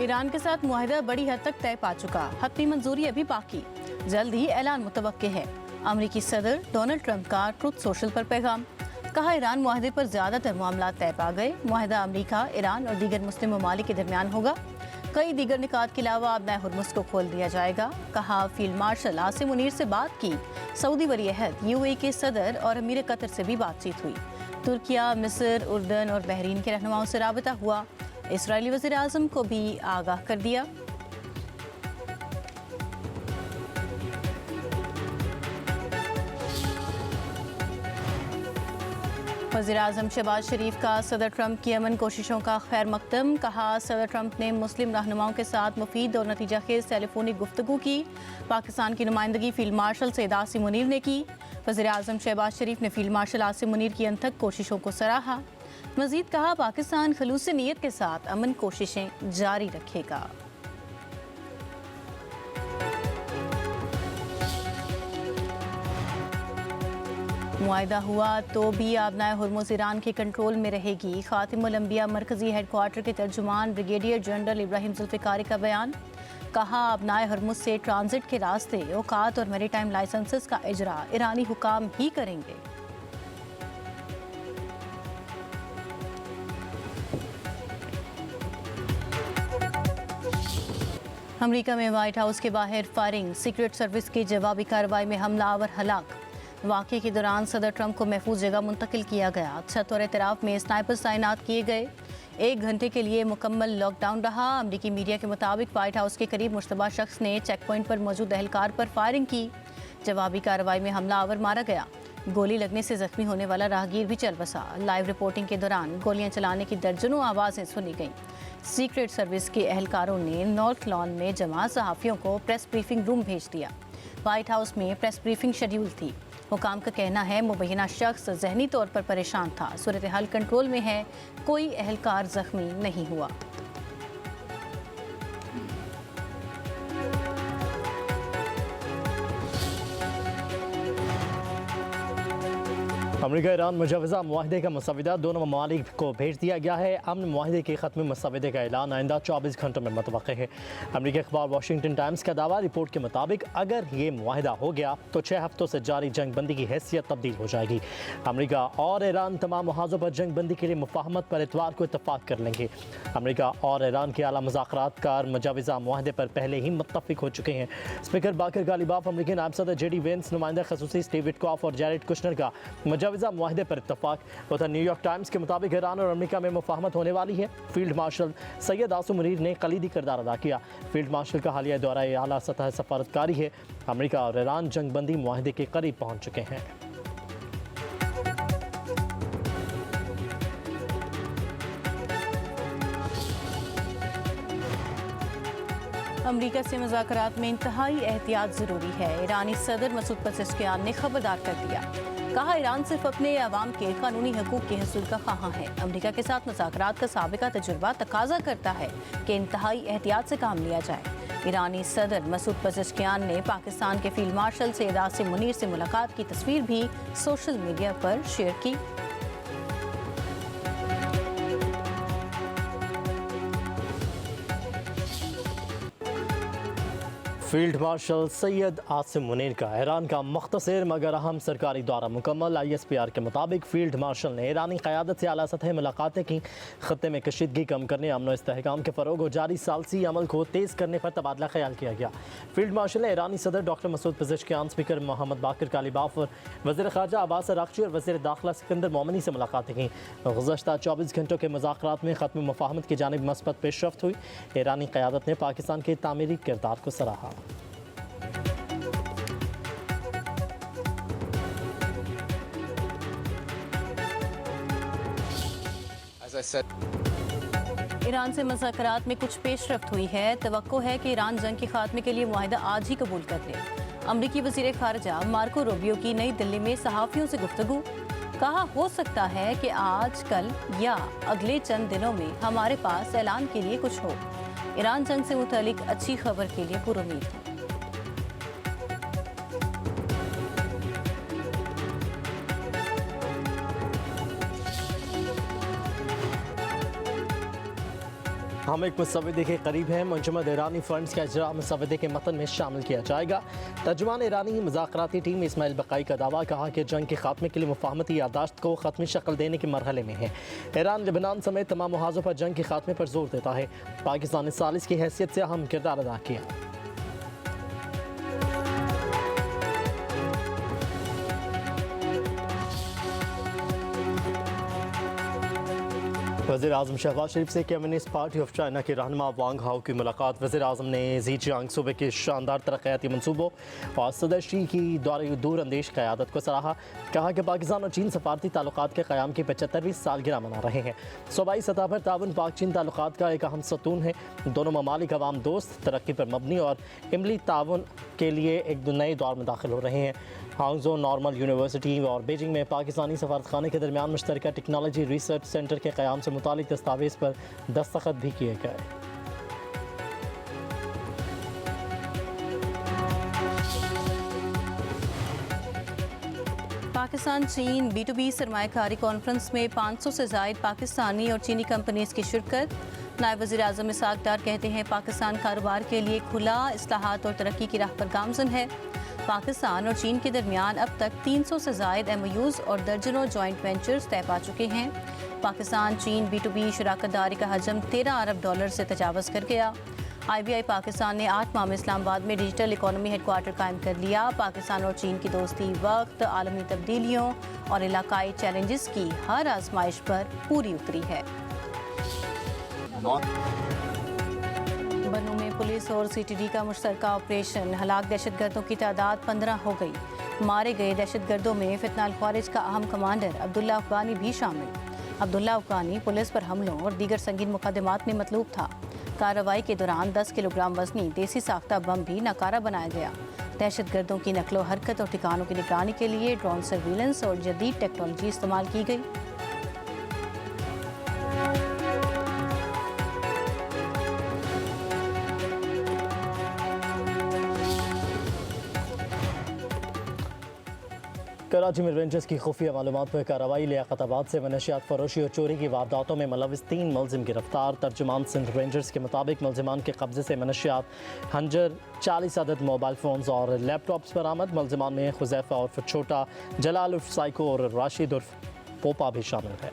Iran के साथ मुआहिदा बड़ी हद तक तय पा चुका, हतमी मंजूरी अभी बाकी, जल्द ही ऐलान मुतवक्के है। अमरीकी सदर डोनाल्ड ट्रंप का ट्रुथ सोशल पर पैगाम, कहा ईरान मुआहदे पर ज्यादातर मामला तय पा गए। मुआहदा अमरीका, ईरान और दीगर मुस्लिम ममालिक के दरमियान होगा। कई दीगर निकात के अलावा अब नए हुर्मुज़ को खोल दिया जाएगा। कहा फील्ड मार्शल आसिम मुनीर से बात की। सऊदी वली-ए-अहद यूएई के सदर और अमीर कतर से भी बातचीत हुई। तुर्किया, मिस्र, उर्दन और बहरीन के रहनुमाओं से राबता हुआ। इस्राएली वज़ीर आज़म को भी आगाह कर दिया। वज़ीर आज़म शहबाज शरीफ का सदर ट्रंप की अमन कोशिशों का खैर मकदम, कहा सदर ट्रंप ने मुस्लिम रहनुमाओं के साथ मुफीद और नतीजा खेज टेलीफोनिक गुफ्तगू की। पाकिस्तान की नुमाइंदगी फील्ड मार्शल सैयद आसिम मुनीर ने की। वज़ीर आज़म शहबाज शरीफ ने फील्ड मार्शल आसिम मुनीर की अनथक कोशिशों को सराहा। मज़ीद कहा पाकिस्तान खलूस नीयत के साथ अमन कोशिशें जारी रखेगा। मुआहिदा हुआ तो भी आबनाए हुर्मुज़ ईरान के कंट्रोल में रहेगी। खातिमुल अंबिया मरकजी हेडक्वार्टर के तर्जुमान ब्रिगेडियर जनरल इब्राहिम जुल्फ़िकारी का बयान, कहा आबनाए हुर्मुज़ से ट्रांजिट के रास्ते, औकात और मैरीटाइम लाइसेंसेस का इजरा ईरानी हुकाम ही करेंगे। अमरीका में व्हाइट हाउस के बाहर फायरिंग, सीक्रेट सर्विस की जवाबी कार्रवाई में हमलावर हलाक। वाक़े के दौरान सदर ट्रंप को महफूज जगह मुंतकिल किया गया। छत और एतराफ़ में स्नाइपर्स तैनात किए गए। 1 घंटे के लिए मुकम्मल लॉकडाउन रहा। अमरीकी मीडिया के मुताबिक व्हाइट हाउस के करीब मुश्तबा शख्स ने चेक पॉइंट पर मौजूद एहलकार पर फायरिंग की। जवाबी कार्रवाई में हमलावर मारा गया। गोली लगने से जख्मी होने वाला राहगीर भी चल बसा। लाइव रिपोर्टिंग के दौरान गोलियां चलाने की दर्जनों आवाज़ें सुनी गईं। सीक्रेट सर्विस के एहलकारों ने नॉर्थ लॉन में जमा सहाफ़ियों को प्रेस ब्रीफिंग रूम भेज दिया। व्हाइट हाउस में प्रेस ब्रीफिंग शेड्यूल थी। हुकाम का कहना है मुबैना शख्स जहनी तौर पर परेशान था। सूरत हाल कंट्रोल में है, कोई एहलकार जख्मी नहीं हुआ। अमरीका ईरान मुजवज़ा मुआहदे का मसवदा दोनों ममालिक को भेज दिया गया है। अमन मुआहदे के ख़त्म मसवदे का ऐलान आइंदा 24 घंटों में मुतवक्के है। अमरीकी अखबार वाशिंगटन टाइम्स का दावा, रिपोर्ट के मुताबिक अगर ये मुआहदा हो गया तो 6 हफ्तों से जारी जंग बंदी की हैसियत तब्दील हो जाएगी। अमरीका और ईरान तमाम मुहाज़ों पर जंग बंदी के लिए मुफाहमत पर इतवार को इत्तफाक कर लेंगे। अमरीका और ईरान के आला मुज़ाकरातकार मुजवज़ा मुआहदे पर पहले ही मुत्तफ़िक हो चुके हैं। स्पीकर बाकर गालिबाफ, अमरीकी नायब सदर जेडी वेंस, नुमाइंदा खसूसी स्टीव विटकॉफ और जैरेड कुशनर का मुजवज़ा मुआहदे पर इत्तफाक। उधर न्यूयॉर्क टाइम्स के मुताबिक ईरान और अमेरिका में मुफाहमत होने वाली है। फील्ड मार्शल सैयद आसिम मुनीर ने कलीदी किरदार अदा किया। फील्ड मार्शल का हालिया दौरा आला सतह सफारतकारी है। अमेरिका और ईरान जंग बंदी मुआहदे के करीब पहुंच चुके हैं। अमरीका से मुज़ाकरात में इंतहाई एहतियात ज़रूरी है। ईरानी सदर मसूद पेज़ेश्कियान ने खबरदार कर दिया। कहा ईरान सिर्फ अपने अवाम के कानूनी हकूक़ के हसूल का ख़्वाह है। अमरीका के साथ मुज़ाकरात का साबिका तजुर्बा तकाजा करता है कि इंतहाई एहतियात से काम लिया जाए। ईरानी सदर मसूद पेज़ेश्कियान ने पाकिस्तान के फील्ड मार्शल सैयद आसिम मुनीर से मुलाकात की तस्वीर भी सोशल मीडिया पर शेयर की। फील्ड मार्शल सैयद आसिम मुनीर का ईरान का मुख्तसर मगर अहम सरकारी दौरा मुकम्मल। ISPR के मुताबिक फील्ड मार्शल ने ईरानी क़यादत से आला सतह मुलाकातें की। ख़त्ते में कशीदगी कम करने, अमन व इस्तेहकाम के फ़रोग़ और जारी सालसी अमल को तेज़ करने पर तबादला ख्याल किया गया। फील्ड मार्शल ने ईरानी सदर doctor Masoud Pezeshkian, speaker Mohammad Bagher Ghalibaf और वज़ीर ख़ारजा अब्बास अराग़ची और वज़ीर दाखिला सिकंदर मोमिनी से मुलाकातें की। गुज़श्ता 24 घंटों के मुज़ाकरात में ख़त्म मुफ़ाहमत की जानिब मस्बत पेशरफ्त हुई। ईरानी क़यादत ने पाकिस्तान के तामीरी किरदार को सराहा। ईरान से मुज़ाकरात में कुछ पेशरफ्त हुई है। तवक्को है कि ईरान जंग के खात्मे के लिए मुआहिदा आज ही कबूल कर ले। अमरीकी वज़ीर ख़ारजा मार्को रूबियो की नई दिल्ली में सहाफ़ियों से गुफ्तगू, कहा हो सकता है कि आज, कल या अगले चंद दिनों में हमारे पास ऐलान के लिए कुछ हो। ईरान जंग से मुतालिक अच्छी खबर के लिए पुरुमीद हूँ। हम एक मुसव्विदे के करीब हैं। मुंजमद ईरानी फंड्स का इजरा मुसव्विदे के मतन में शामिल किया जाएगा। तर्जुमान ईरानी मुज़ाकराती टीम इस्माइल बकाई का दावा, कहा कि जंग के खात्मे के लिए मुफाहमती यादाश्त को ख़त्मी शक्ल देने के मरहले में है। ईरान लेबनान समेत तमाम महाजों पर जंग के खात्मे पर जोर देता है। पाकिस्तान ने सालिस की हैसियत से अहम किरदार अदा किया। वज़ीर आज़म शहबाज शरीफ से कम्युनिस्ट पार्टी ऑफ चाइना के रहनुमा वांग हाओ की मुलाकात। वज़ीर आज़म ने ज़ीजियांग सूबे के शानदार तरक्याती मनसूबों और सदर शी की दूर अंदेश क़यादत को सराहा। कहा कि पाकिस्तान और चीन सफारती ताल्लुकात के क़याम की 75वीं सालगिरह मना रहे हैं। सूबाई सतह पर ताउन पाक चीन ताल्लुकात का एक अहम सतून है। दोनों ममालिक अवाम दोस्त, तरक्की पर मबनी और इमली ताउन के लिए एक नए दौर में दाखिल हो रहे हैं। हांगझो नॉर्मल यूनिवर्सिटी और बीजिंग में पाकिस्तानी सफारतखाने के दरमियान मुश्तरका टेक्नोलॉजी रिसर्च सेंटर के क़याम से मुतालिक दस्तावेज़ पर दस्तखत भी किए गए। पाकिस्तान चीन B2B सरमायाकारी कॉन्फ्रेंस में 500 से ज़ायद पाकिस्तानी और चीनी कंपनीज की शिरकत। नायब वज़ीर आज़म इसाक डार कहते हैं पाकिस्तान कारोबार के लिए खुला, इस्लाहात और तरक्की की राह पर गामज़न है। पाकिस्तान और चीन के दरमियान अब तक 300 से ज़ायद MOUs और दर्जनों जॉइंट वेंचर्स तय पा चुके हैं। पाकिस्तान चीन B2B शराकतदारी का हजम $13 अरब से तजावज़ कर गया। IBI पाकिस्तान ने 8 माह में इस्लामाबाद में डिजिटल इकॉनमी हेडक्वार्टर कायम कर लिया। पाकिस्तान और चीन की दोस्ती वक्त, आलमी तब्दीलियों और इलाकाई चैलेंजेस की हर आजमाइश पर पूरी उतरी है। बन्नू में पुलिस और CTD का मुश्तरका ऑपरेशन। हलाक दहशतगर्दों की तादाद 15 हो गई। मारे गए दहशतगर्दों में फितना अल ख्वारिज का अहम कमांडर अब्दुल्ला अफगानी भी शामिल। अब्दुल्ला अफगानी पुलिस पर हमलों और दीगर संगीन मुकदमात में मतलूब था। कार्रवाई के दौरान 10 किलोग्राम वजनी देसी साख्ता बम भी नाकारा बनाया गया। दहशतगर्दों की नकलो हरकत और ठिकानों की निगरानी के लिए ड्रोन सर्विलेंस और जदीद टेक्नोलॉजी इस्तेमाल की गई। कराची में रेंजर्स की खुफिया मालूमात पर कार्रवाई। लियाकताबाद से मनशियात फरोशी और चोरी की वारदातों में मुलविस 3 मुलजिम गिरफ्तार। तर्जुमान सिंध रेंजर्स के मुताबिक मुलजिमान के कब्जे से मनशियात, हंजर, 40 अदद मोबाइल फ़ोन्स और लैपटॉप्स बरामद। मुलजिमान में खुजैफा उर्फ छोटा, जलाल उर्फ साइको और राशिद उर्फ पोपा भी शामिल है।